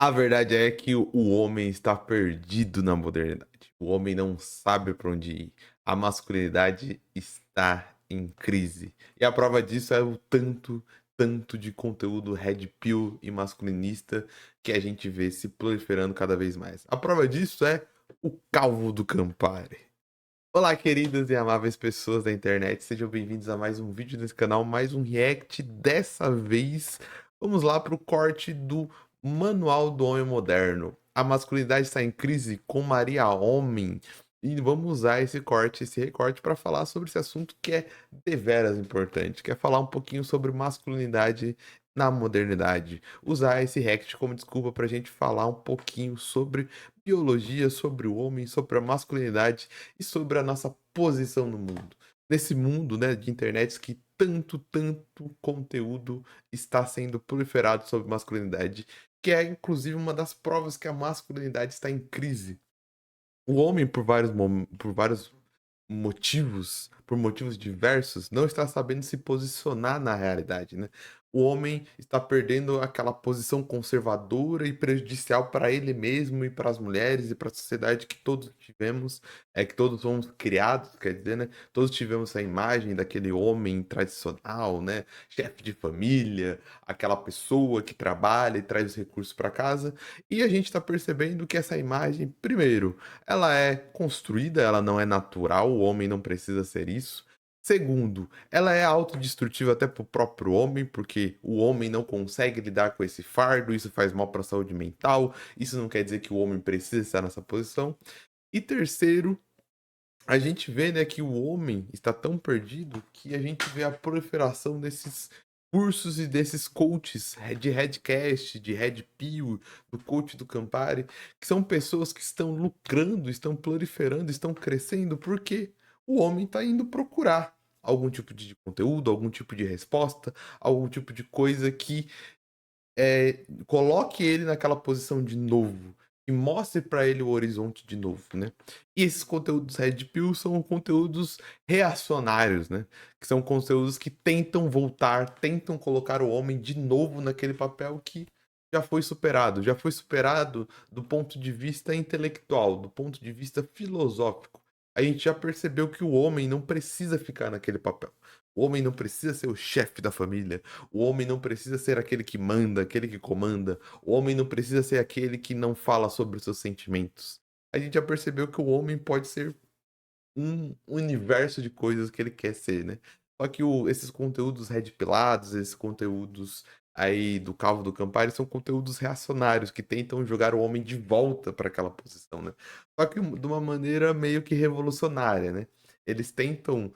A verdade é que o homem está perdido na modernidade. O homem não sabe para onde ir. A masculinidade está em crise. E a prova disso é o tanto de conteúdo red pill e masculinista que a gente vê se proliferando cada vez mais. A prova disso é o Calvo do Campari. Olá, queridas e amáveis pessoas da internet, sejam bem-vindos a mais um vídeo desse canal, mais um react. Dessa vez, vamos lá para o corte do Manual do Homem Moderno. A masculinidade está em crise com Maria Homem. E vamos usar esse corte, esse recorte, para falar sobre esse assunto que é deveras importante, que é falar um pouquinho sobre masculinidade na modernidade. Usar esse react como desculpa para a gente falar um pouquinho sobre biologia, sobre o homem, sobre a masculinidade e sobre a nossa posição no mundo. Nesse mundo, né, de internet que tanto conteúdo está sendo proliferado sobre masculinidade, que é inclusive uma das provas que a masculinidade está em crise. O homem, por vários motivos, por motivos diversos, não está sabendo se posicionar na realidade, né? O homem está perdendo aquela posição conservadora e prejudicial para ele mesmo e para as mulheres e para a sociedade que todos tivemos, que todos fomos criados, quer dizer, né? Todos tivemos essa imagem daquele homem tradicional, né? Chefe de família, aquela pessoa que trabalha e traz os recursos para casa. E a gente está percebendo que essa imagem, primeiro, ela é construída, ela não é natural, o homem não precisa ser isso. Segundo, ela é autodestrutiva até para o próprio homem, porque o homem não consegue lidar com esse fardo, isso faz mal para a saúde mental, isso não quer dizer que o homem precisa estar nessa posição. E terceiro, a gente vê, né, que o homem está tão perdido que a gente vê a proliferação desses cursos e desses coaches de Redcast, de Red Pill, do coach do Campari, que são pessoas que estão lucrando, estão proliferando, estão crescendo, porque o homem está indo procurar algum tipo de conteúdo, algum tipo de resposta, algum tipo de coisa que coloque ele naquela posição de novo e mostre para ele o horizonte de novo, né? E esses conteúdos Red Pill são conteúdos reacionários, né? Que são conteúdos que tentam voltar, tentam colocar o homem de novo naquele papel que já foi superado do ponto de vista intelectual, do ponto de vista filosófico. A gente já percebeu que o homem não precisa ficar naquele papel. O homem não precisa ser o chefe da família. O homem não precisa ser aquele que manda, aquele que comanda. O homem não precisa ser aquele que não fala sobre os seus sentimentos. A gente já percebeu que o homem pode ser um universo de coisas que ele quer ser, né? Só que esses conteúdos red pilados, esses conteúdos aí do Calvo do Campari são conteúdos reacionários que tentam jogar o homem de volta para aquela posição, né? Só que de uma maneira meio que revolucionária, né? Eles tentam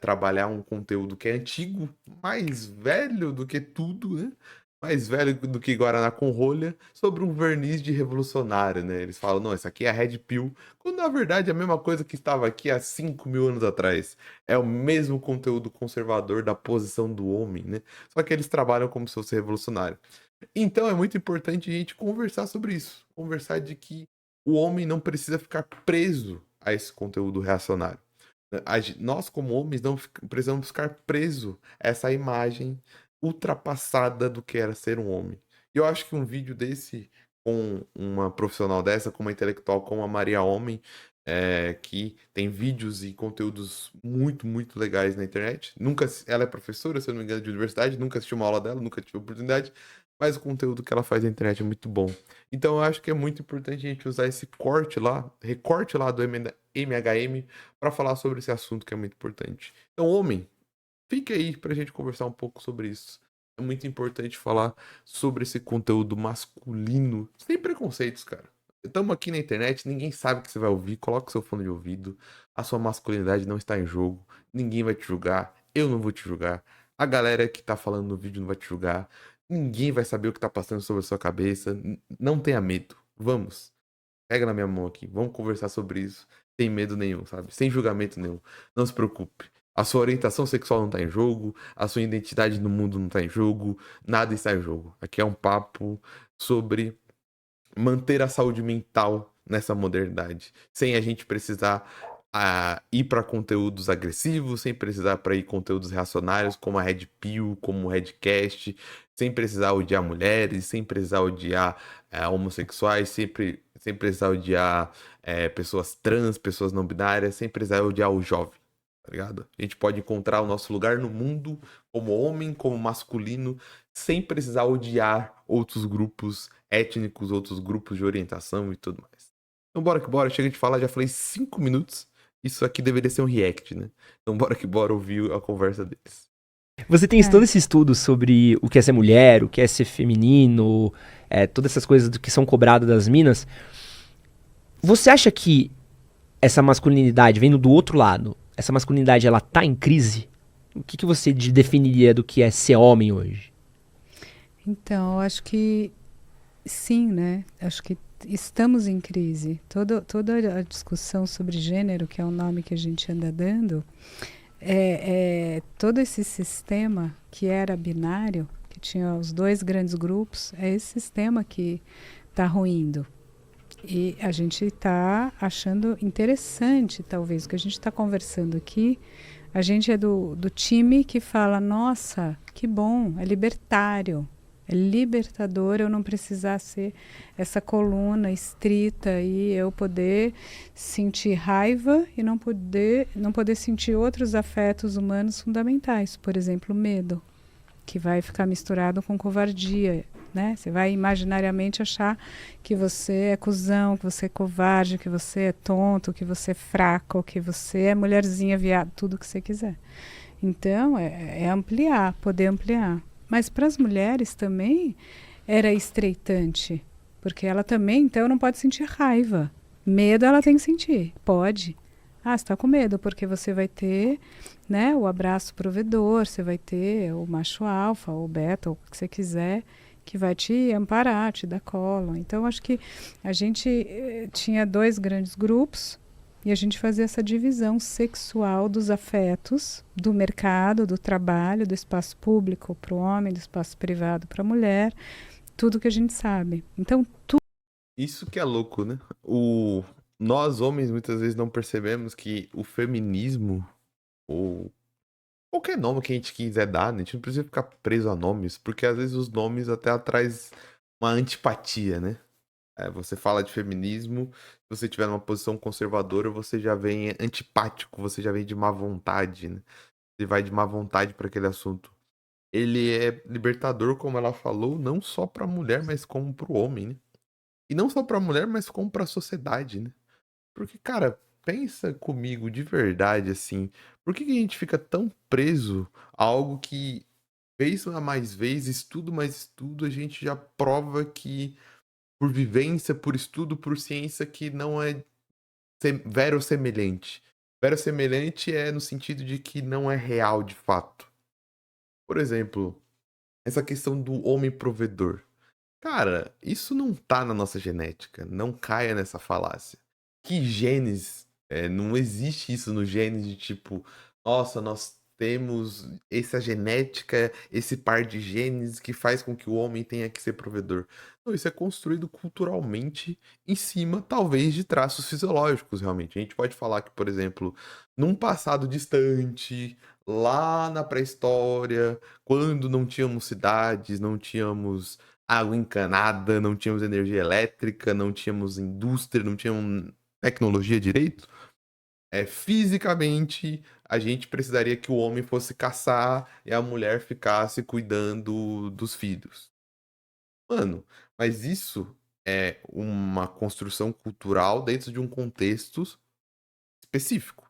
trabalhar um conteúdo que é antigo, mais velho do que tudo, né? Mais velho do que Guaraná com rolha, sobre um verniz de revolucionário, né? Eles falam, não, isso aqui é Red Pill, quando na verdade é a mesma coisa que estava aqui há 5.000 anos atrás. É o mesmo conteúdo conservador da posição do homem, né? Só que eles trabalham como se fosse revolucionário. Então é muito importante a gente conversar sobre isso. Conversar de que o homem não precisa ficar preso a esse conteúdo reacionário. Nós, como homens, não precisamos ficar preso a essa imagem ultrapassada do que era ser um homem. E eu acho que um vídeo desse, com uma profissional dessa, com uma intelectual como a Maria Homem, que tem vídeos e conteúdos muito legais na internet. Nunca, ela é professora, se eu não me engano, de universidade, nunca assisti uma aula dela, nunca tive oportunidade, mas o conteúdo que ela faz na internet é muito bom. Então eu acho que é muito importante a gente usar esse corte lá, recorte lá do MHM para falar sobre esse assunto que é muito importante. Então, homem, fique aí pra gente conversar um pouco sobre isso. É muito importante falar sobre esse conteúdo masculino, sem preconceitos, cara. Estamos aqui na internet, ninguém sabe o que você vai ouvir. Coloca o seu fone de ouvido. A sua masculinidade não está em jogo. Ninguém vai te julgar. Eu não vou te julgar. A galera que tá falando no vídeo não vai te julgar. Ninguém vai saber o que tá passando sobre a sua cabeça. Não tenha medo. Vamos. Pega na minha mão aqui. Vamos conversar sobre isso. Sem medo nenhum, sabe? Sem julgamento nenhum. Não se preocupe. A sua orientação sexual não tá em jogo. A sua identidade no mundo não tá em jogo. Nada está em jogo. Aqui é um papo sobre manter a saúde mental nessa modernidade. Sem a gente precisar ir para conteúdos agressivos, sem precisar para ir conteúdos reacionários, como a Red Pill, como o Redcast, sem precisar odiar mulheres, sem precisar odiar homossexuais, sem precisar odiar pessoas trans, pessoas não binárias, sem precisar odiar o jovem, tá ligado? A gente pode encontrar o nosso lugar no mundo como homem, como masculino, sem precisar odiar outros grupos étnicos, outros grupos de orientação e tudo mais. Então bora que bora, chega de falar, já falei 5 minutos. Isso aqui deveria ser um react, né? Então bora que bora ouvir a conversa deles. Você tem todo É. esse estudo sobre o que é ser mulher, o que é ser feminino, todas essas coisas que são cobradas das minas. Você acha que essa masculinidade, vendo do outro lado, essa masculinidade, ela tá em crise? O que você definiria do que é ser homem hoje? Então, eu acho que sim, né? Acho que estamos em crise. Toda a discussão sobre gênero, que é o nome que a gente anda dando, todo esse sistema que era binário, que tinha os dois grandes grupos, é esse sistema que está ruindo. E a gente está achando interessante, talvez, o que a gente está conversando aqui. A gente é do time que fala, nossa, que bom, é libertário. É libertador eu não precisar ser essa coluna estrita e eu poder sentir raiva e não poder sentir outros afetos humanos fundamentais. Por exemplo, medo, que vai ficar misturado com covardia. Né? Você vai imaginariamente achar que você é cuzão, que você é covarde, que você é tonto, que você é fraco, que você é mulherzinha, viado, tudo que você quiser. Então, é ampliar, poder ampliar. Mas para as mulheres também era estreitante, porque ela também, então, não pode sentir raiva. Medo ela tem que sentir, pode. Ah, você está com medo, porque você vai ter, né, o abraço provedor, você vai ter o macho alfa, o beta, o que você quiser, que vai te amparar, te dar colo. Então, acho que a gente tinha dois grandes grupos e a gente fazia essa divisão sexual dos afetos, do mercado, do trabalho, do espaço público para o homem, do espaço privado para a mulher, tudo que a gente sabe. Então, Isso que é louco, né? Nós homens muitas vezes não percebemos que o feminismo, ou qualquer nome que a gente quiser dar, né? A gente não precisa ficar preso a nomes, porque às vezes os nomes até traz uma antipatia, né? Você fala de feminismo, se você tiver numa posição conservadora, você já vem antipático, você já vem de má vontade, né? Você vai de má vontade para aquele assunto. Ele é libertador, como ela falou, não só para a mulher, mas como para o homem, né? E não só para a mulher, mas como para a sociedade, né? Porque, cara, pensa comigo de verdade, assim, por que que a gente fica tão preso a algo que, vez a mais vez, estudo mais estudo, a gente já prova que, por vivência, por estudo, por ciência, que não é verossemelhante. Verossemelhante é no sentido de que não é real de fato. Por exemplo, essa questão do homem provedor. Cara, isso não tá na nossa genética. Não caia nessa falácia. Que genes? Não existe isso no genes de tipo, nossa, nós temos essa genética, esse par de genes que faz com que o homem tenha que ser provedor. Não, isso é construído culturalmente em cima, talvez, de traços fisiológicos, realmente. A gente pode falar que, por exemplo, num passado distante, lá na pré-história, quando não tínhamos cidades, não tínhamos água encanada, não tínhamos energia elétrica, não tínhamos indústria, não tínhamos tecnologia direito, fisicamente a gente precisaria que o homem fosse caçar e a mulher ficasse cuidando dos filhos. Mano, mas isso é uma construção cultural dentro de um contexto específico.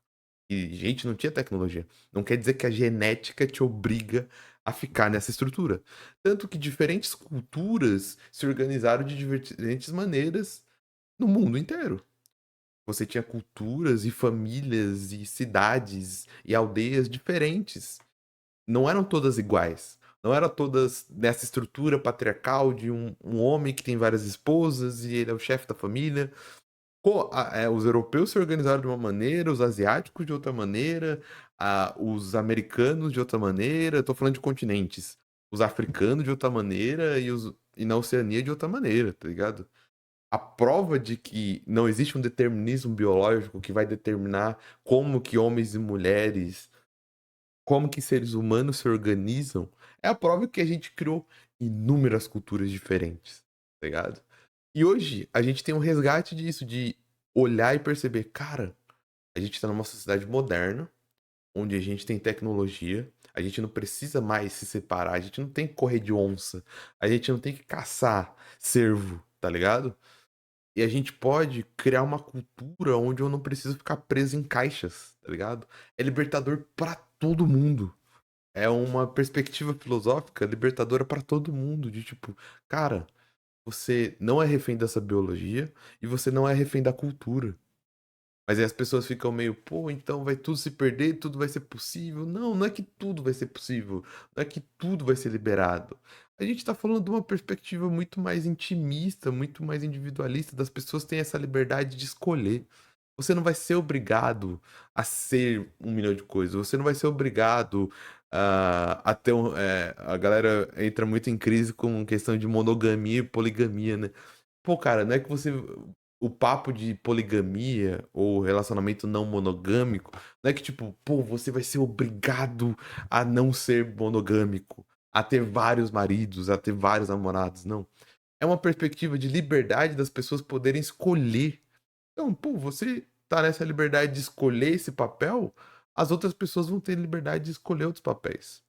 E gente não tinha tecnologia. Não quer dizer que a genética te obriga a ficar nessa estrutura. Tanto que diferentes culturas se organizaram de diferentes maneiras no mundo inteiro. Você tinha culturas e famílias e cidades e aldeias diferentes. Não eram todas iguais. Não eram todas nessa estrutura patriarcal de um homem que tem várias esposas e ele é o chefe da família. Os europeus se organizaram de uma maneira, os asiáticos de outra maneira, os americanos de outra maneira, tô falando de continentes. Os africanos de outra maneira e na Oceania de outra maneira, tá ligado? a prova de que não existe um determinismo biológico que vai determinar como que homens e mulheres, como que seres humanos se organizam, é a prova que a gente criou inúmeras culturas diferentes, tá ligado? E hoje a gente tem um resgate disso, de olhar e perceber, cara, a gente tá numa sociedade moderna, onde a gente tem tecnologia, a gente não precisa mais se separar, a gente não tem que correr de onça, a gente não tem que caçar cervo, tá ligado? E a gente pode criar uma cultura onde eu não preciso ficar preso em caixas, tá ligado? É libertador pra todo mundo. É uma perspectiva filosófica libertadora pra todo mundo, de tipo, cara, você não é refém dessa biologia e você não é refém da cultura. Mas aí as pessoas ficam meio, pô, então vai tudo se perder, tudo vai ser possível. Não, não é que tudo vai ser possível. Não é que tudo vai ser liberado. A gente tá falando de uma perspectiva muito mais intimista, muito mais individualista, das pessoas terem essa liberdade de escolher. Você não vai ser obrigado a ser um milhão de coisas. Você não vai ser obrigado a ter um. A galera entra muito em crise com questão de monogamia e poligamia, né? Pô, cara, não é que você. O papo de poligamia ou relacionamento não monogâmico, não é que, tipo, pô, você vai ser obrigado a não ser monogâmico, a ter vários maridos, a ter vários namorados. Não. É uma perspectiva de liberdade das pessoas poderem escolher. Então, pô, você tá nessa liberdade de escolher esse papel, as outras pessoas vão ter liberdade de escolher outros papéis.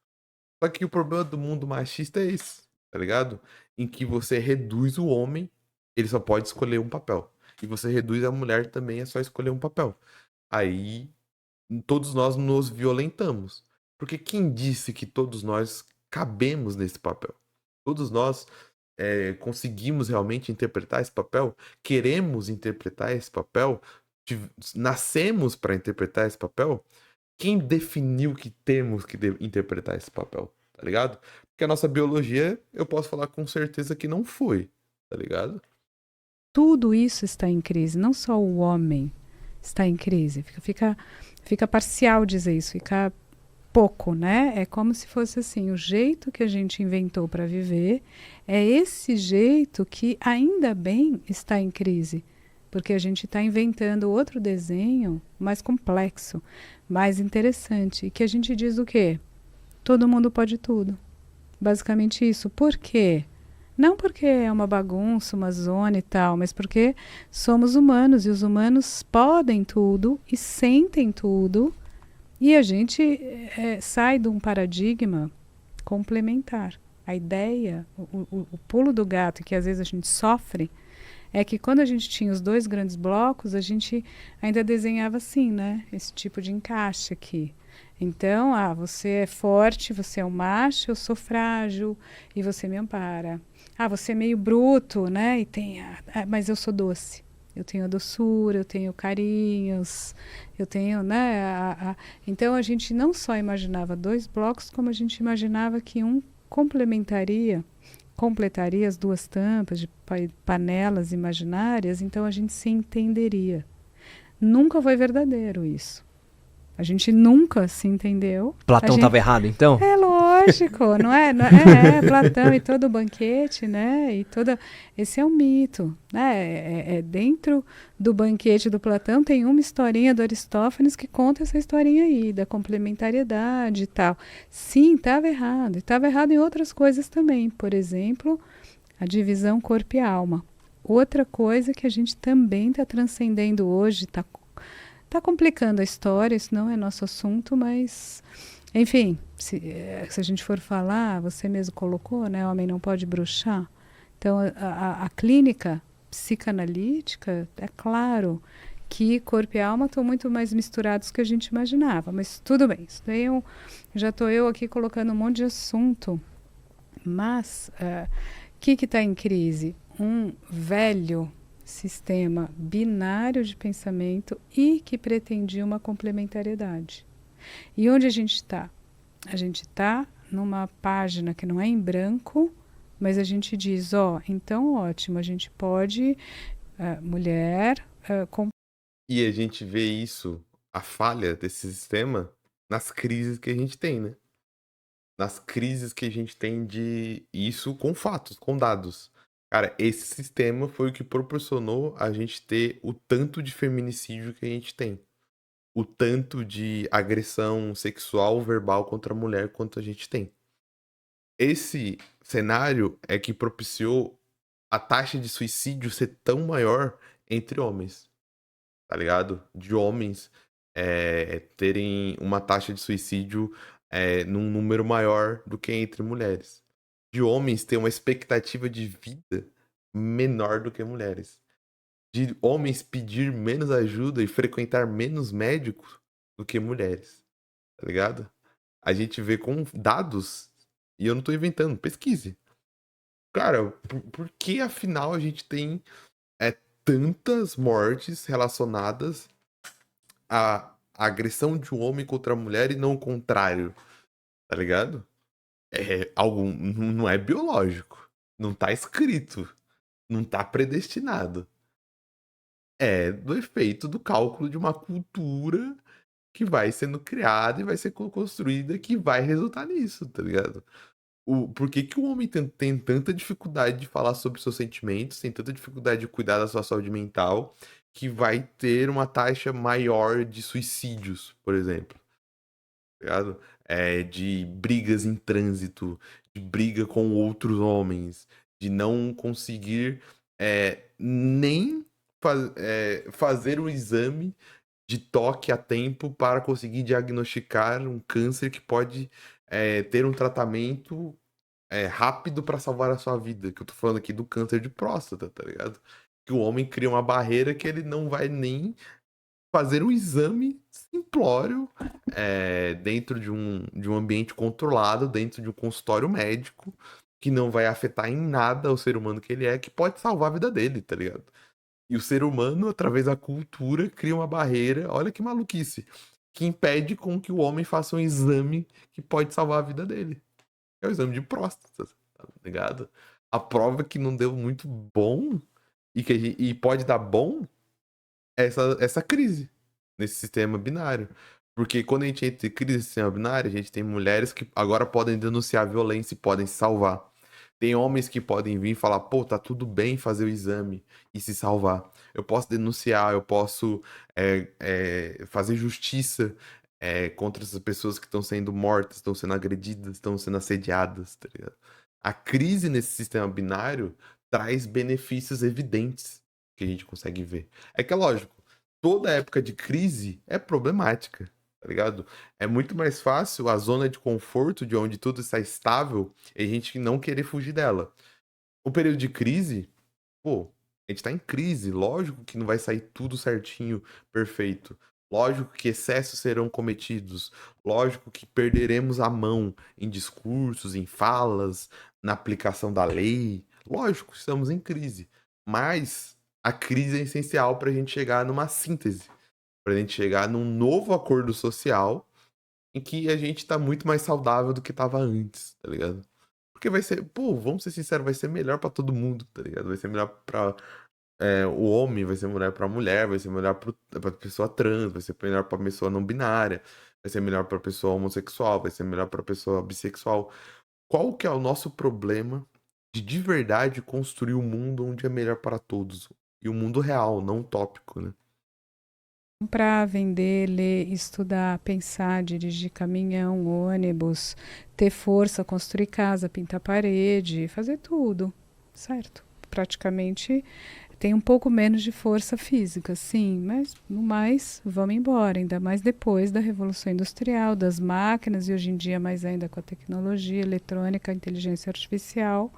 Só que o problema do mundo machista é esse, tá ligado? Em que você reduz o homem, ele só pode escolher um papel. E você reduz a mulher também, é só escolher um papel. Aí todos nós nos violentamos. Porque quem disse que todos nós cabemos nesse papel? Todos nós conseguimos realmente interpretar esse papel? Queremos interpretar esse papel? Nascemos para interpretar esse papel? Quem definiu que temos que interpretar esse papel, tá ligado? Porque a nossa biologia, eu posso falar com certeza que não foi, tá ligado? Tudo isso está em crise, não só o homem está em crise. Fica parcial dizer isso, fica pouco, né? É como se fosse assim, o jeito que a gente inventou para viver é esse jeito que ainda bem está em crise, porque a gente está inventando outro desenho mais complexo, mais interessante, e que a gente diz o quê? Todo mundo pode tudo. Basicamente isso. Por quê? Não porque é uma bagunça, uma zona e tal, mas porque somos humanos e os humanos podem tudo e sentem tudo. E a gente sai de um paradigma complementar. A ideia, o pulo do gato, que às vezes a gente sofre, é que quando a gente tinha os dois grandes blocos, a gente ainda desenhava assim, né? Esse tipo de encaixe aqui. Então, você é forte, você é o macho, eu sou frágil e você me ampara. Você é meio bruto, né? Mas eu sou doce. Eu tenho a doçura, eu tenho carinhos, eu tenho, né? Então a gente não só imaginava dois blocos, como a gente imaginava que um completaria as duas tampas de panelas imaginárias, então a gente se entenderia. Nunca foi verdadeiro isso. A gente nunca se entendeu. Platão estava errado, então? É lógico, não é? Platão e todo o banquete, né? Esse é um mito, né? Dentro do banquete do Platão tem uma historinha do Aristófanes que conta essa historinha aí, da complementariedade e tal. Sim, estava errado. E estava errado em outras coisas também. Por exemplo, a divisão corpo e alma. Outra coisa que a gente também está transcendendo hoje, está complicando a história, isso não é nosso assunto, mas, enfim, se a gente for falar, você mesmo colocou, né, o homem não pode bruxar. Então, a clínica psicanalítica, é claro que corpo e alma estão muito mais misturados do que a gente imaginava, mas tudo bem, isso daí já estou eu aqui colocando um monte de assunto, mas o que está em crise? Um velho sistema binário de pensamento e que pretendia uma complementariedade. E onde a gente está? A gente está numa página que não é em branco, mas a gente diz, então ótimo, a gente pode, mulher... E a gente vê isso, a falha desse sistema, nas crises que a gente tem, né? Nas crises que a gente tem de isso com fatos, com dados. Cara, esse sistema foi o que proporcionou a gente ter o tanto de feminicídio que a gente tem. O tanto de agressão sexual, verbal contra a mulher quanto a gente tem. Esse cenário é que propiciou a taxa de suicídio ser tão maior entre homens, tá ligado? De homens terem uma taxa de suicídio num número maior do que entre mulheres. De homens ter uma expectativa de vida menor do que mulheres. De homens pedir menos ajuda e frequentar menos médicos do que mulheres, tá ligado? A gente vê com dados, e eu não tô inventando, pesquise. Cara, por que afinal a gente tem tantas mortes relacionadas à agressão de um homem contra a mulher e não o contrário, tá ligado? Não é biológico, não tá escrito, não tá predestinado. É do efeito do cálculo de uma cultura que vai sendo criada e vai ser construída que vai resultar nisso, tá ligado? Por que que o homem tem tanta dificuldade de falar sobre seus sentimentos, tem tanta dificuldade de cuidar da sua saúde mental, que vai ter uma taxa maior de suicídios, por exemplo, tá ligado? De brigas em trânsito, de briga com outros homens, de não conseguir nem fazer o exame de toque a tempo para conseguir diagnosticar um câncer que pode ter um tratamento rápido para salvar a sua vida. Que eu tô falando aqui do câncer de próstata, tá ligado? Que o homem cria uma barreira que ele não vai nem fazer um exame simplório dentro de um ambiente controlado, dentro de um consultório médico, que não vai afetar em nada o ser humano que ele é, que pode salvar a vida dele, tá ligado? E o ser humano, através da cultura, cria uma barreira, olha que maluquice, que impede com que o homem faça um exame que pode salvar a vida dele. É o exame de próstata, tá ligado? A prova que não deu muito bom e pode dar bom é essa crise nesse sistema binário. Porque quando a gente entra em crise nesse sistema binário, a gente tem mulheres que agora podem denunciar a violência e podem se salvar. Tem homens que podem vir e falar, pô, tá tudo bem fazer o exame e se salvar. Eu posso denunciar, eu posso fazer justiça contra essas pessoas que estão sendo mortas, estão sendo agredidas, estão sendo assediadas, tá ligado? A crise nesse sistema binário traz benefícios evidentes que a gente consegue ver. É que é lógico, toda época de crise é problemática, tá ligado? É muito mais fácil a zona de conforto de onde tudo está estável e a gente não querer fugir dela. O período de crise, pô, a gente tá em crise, lógico que não vai sair tudo certinho, perfeito. Lógico que excessos serão cometidos, lógico que perderemos a mão em discursos, em falas, na aplicação da lei. Lógico, estamos em crise. Mas a crise é essencial para a gente chegar numa síntese, para a gente chegar num novo acordo social em que a gente tá muito mais saudável do que tava antes, tá ligado? Porque vai ser, pô, vamos ser sinceros, vai ser melhor pra todo mundo, tá ligado? Vai ser melhor pra o homem, vai ser melhor pra mulher, vai ser melhor pra pessoa trans, vai ser melhor pra pessoa não binária, vai ser melhor pra pessoa homossexual, vai ser melhor pra pessoa bissexual. Qual que é o nosso problema de verdade construir um mundo onde é melhor para todos? E um mundo real, não utópico, né? Comprar, vender, ler, estudar, pensar, dirigir caminhão, ônibus, ter força, construir casa, pintar parede, fazer tudo, certo? Praticamente tem um pouco menos de força física, sim, mas no mais, vamos embora, ainda mais depois da Revolução Industrial, das máquinas e hoje em dia mais ainda com a tecnologia eletrônica, a inteligência artificial.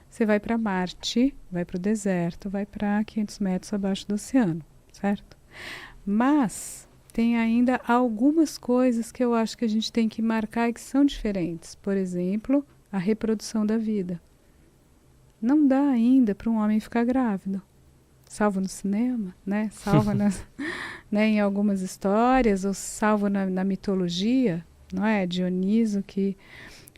Você vai para Marte, vai para o deserto, vai para 500 metros abaixo do oceano, certo? Mas tem ainda algumas coisas que eu acho que a gente tem que marcar e que são diferentes. Por exemplo, a reprodução da vida. Não dá ainda para um homem ficar grávido. Salvo no cinema, né? Salvo né, em algumas histórias, ou salvo na mitologia, não é? Dioniso, que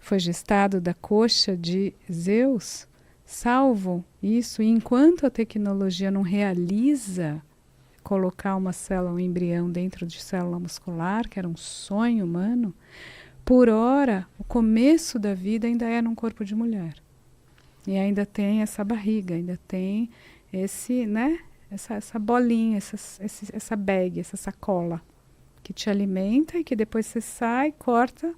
foi gestado da coxa de Zeus. Salvo isso, e enquanto a tecnologia não realiza colocar uma célula, um embrião dentro de célula muscular, que era um sonho humano, por hora, o começo da vida ainda é num corpo de mulher. E ainda tem essa barriga, ainda tem esse, né? Essa bolinha, essa bag, essa sacola que te alimenta e que depois você sai, corta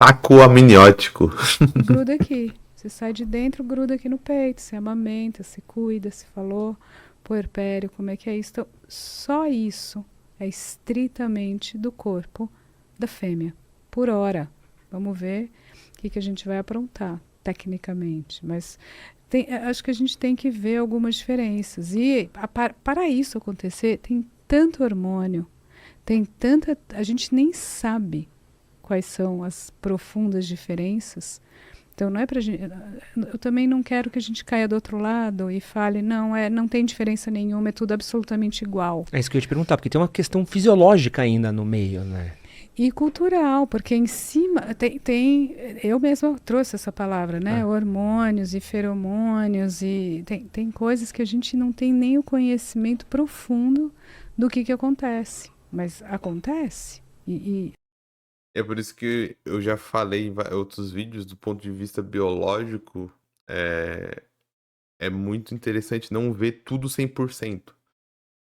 Saco amniótico. e gruda aqui. Você sai de dentro, gruda aqui no peito, se amamenta, se cuida, se falou, puerpério, como é que é isso? Então, só isso é estritamente do corpo da fêmea, por hora. Vamos ver o que a gente vai aprontar, tecnicamente. Mas acho que a gente tem que ver algumas diferenças. E para isso acontecer, tem tanto hormônio, tem tanta... A gente nem sabe quais são as profundas diferenças. Então não é pra gente, eu também não quero que a gente caia do outro lado e fale, não tem diferença nenhuma, é tudo absolutamente igual. É isso que eu ia te perguntar, porque tem uma questão fisiológica ainda no meio, né? E cultural, porque em cima eu mesma trouxe essa palavra, né? Hormônios e feromônios, e tem coisas que a gente não tem nem o conhecimento profundo do que acontece. Mas acontece. É por isso que eu já falei em outros vídeos, do ponto de vista biológico, é muito interessante não ver tudo 100%.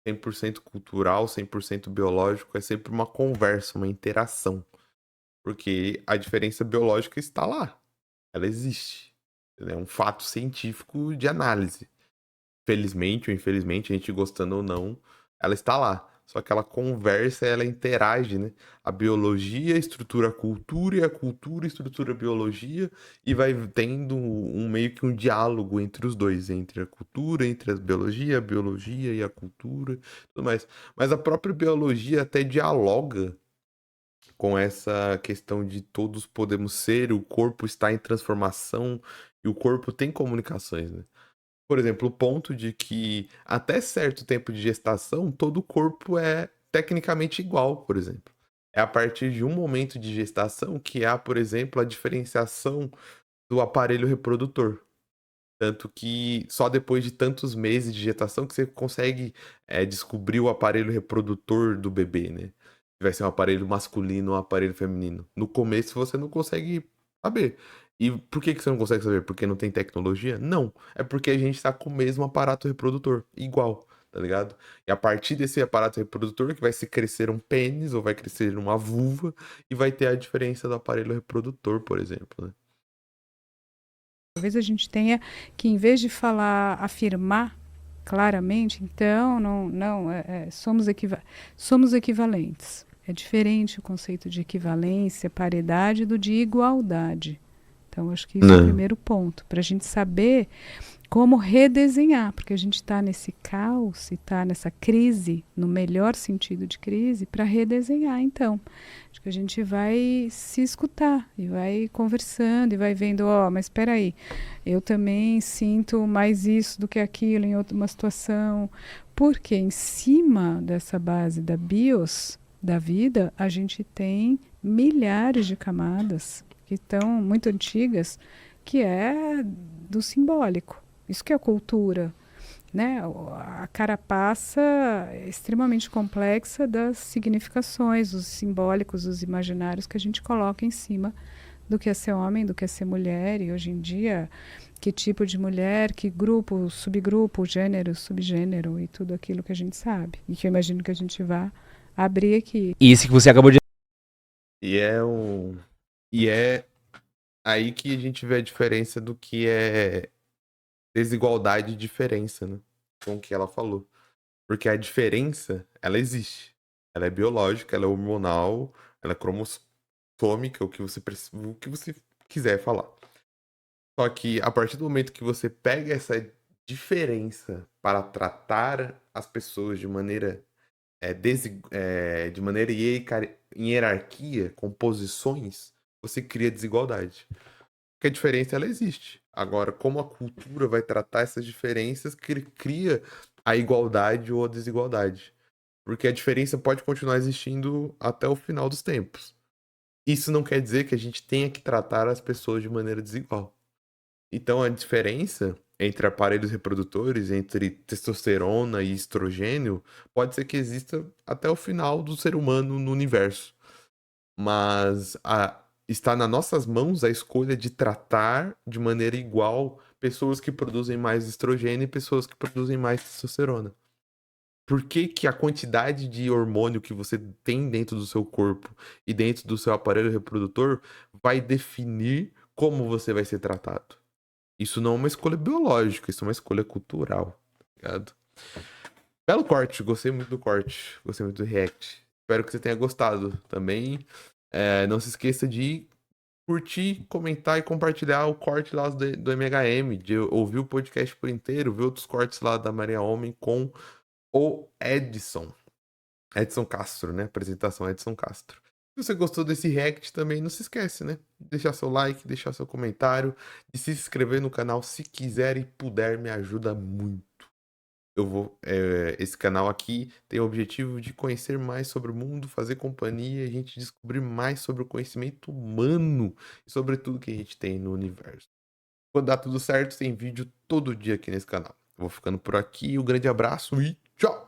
100% cultural, 100% biológico, é sempre uma conversa, uma interação. Porque a diferença biológica está lá. Ela existe. É um fato científico de análise. Felizmente ou infelizmente, a gente gostando ou não, ela está lá. Só que ela conversa, ela interage, né? A biologia estrutura a cultura e a cultura estrutura a biologia e vai tendo meio que um diálogo entre os dois, entre a cultura, entre a biologia e a cultura, tudo mais. Mas a própria biologia até dialoga com essa questão de todos podemos ser, o corpo está em transformação e o corpo tem comunicações, né? Por exemplo, o ponto de que até certo tempo de gestação, todo o corpo é tecnicamente igual, por exemplo. É a partir de um momento de gestação que há, por exemplo, a diferenciação do aparelho reprodutor. Tanto que só depois de tantos meses de gestação que você consegue descobrir o aparelho reprodutor do bebê, né? Se vai ser um aparelho masculino ou um aparelho feminino. No começo você não consegue saber. E por que você não consegue saber? Porque não tem tecnologia? Não. É porque a gente tá com o mesmo aparato reprodutor. Igual, tá ligado? E a partir desse aparato reprodutor que vai se crescer um pênis ou vai crescer uma vulva e vai ter a diferença do aparelho reprodutor, por exemplo, né? Talvez a gente tenha que, em vez de afirmar claramente, então, somos equivalentes. É diferente o conceito de equivalência, paridade, do de igualdade. Então, acho que isso é o primeiro ponto, para a gente saber como redesenhar, porque a gente está nesse caos e está nessa crise, no melhor sentido de crise, para redesenhar. Então, acho que a gente vai se escutar e vai conversando e vai vendo, mas espera aí, eu também sinto mais isso do que aquilo em uma situação, porque em cima dessa base da bios, da vida, a gente tem milhares de camadas que estão muito antigas, que é do simbólico. Isso que é a cultura, né? A carapaça extremamente complexa das significações, os simbólicos, os imaginários que a gente coloca em cima do que é ser homem, do que é ser mulher, e hoje em dia, que tipo de mulher, que grupo, subgrupo, gênero, subgênero, e tudo aquilo que a gente sabe. E que eu imagino que a gente vá abrir aqui. Isso que você acabou de... E é aí que a gente vê a diferença do que é desigualdade e diferença, né? Com o que ela falou. Porque a diferença, ela existe. Ela é biológica, ela é hormonal, ela é cromossômica, o que você quiser falar. Só que a partir do momento que você pega essa diferença para tratar as pessoas de maneira de maneira em hierarquia, com posições, você cria desigualdade. Porque a diferença ela existe. Agora, como a cultura vai tratar essas diferenças, que cria a igualdade ou a desigualdade. Porque a diferença pode continuar existindo até o final dos tempos. Isso não quer dizer que a gente tenha que tratar as pessoas de maneira desigual. Então, a diferença entre aparelhos reprodutores, entre testosterona e estrogênio, pode ser que exista até o final do ser humano no universo. Mas está nas nossas mãos a escolha de tratar de maneira igual pessoas que produzem mais estrogênio e pessoas que produzem mais testosterona. Por que que a quantidade de hormônio que você tem dentro do seu corpo e dentro do seu aparelho reprodutor vai definir como você vai ser tratado? Isso não é uma escolha biológica, isso é uma escolha cultural, tá ligado? Belo corte, gostei muito do corte, gostei muito do react. Espero que você tenha gostado também. Não se esqueça de curtir, comentar e compartilhar o corte lá do MHM, de ouvir o podcast por inteiro, ver outros cortes lá da Maria Homem com o Edson Castro, né? Apresentação Edson Castro. Se você gostou desse react também, não se esquece, né? Deixar seu like, deixar seu comentário, de se inscrever no canal se quiser e puder, me ajuda muito. Esse canal aqui tem o objetivo de conhecer mais sobre o mundo, fazer companhia e a gente descobrir mais sobre o conhecimento humano e sobre tudo que a gente tem no universo. Quando dá tudo certo, tem vídeo todo dia aqui nesse canal. Eu vou ficando por aqui, um grande abraço e tchau!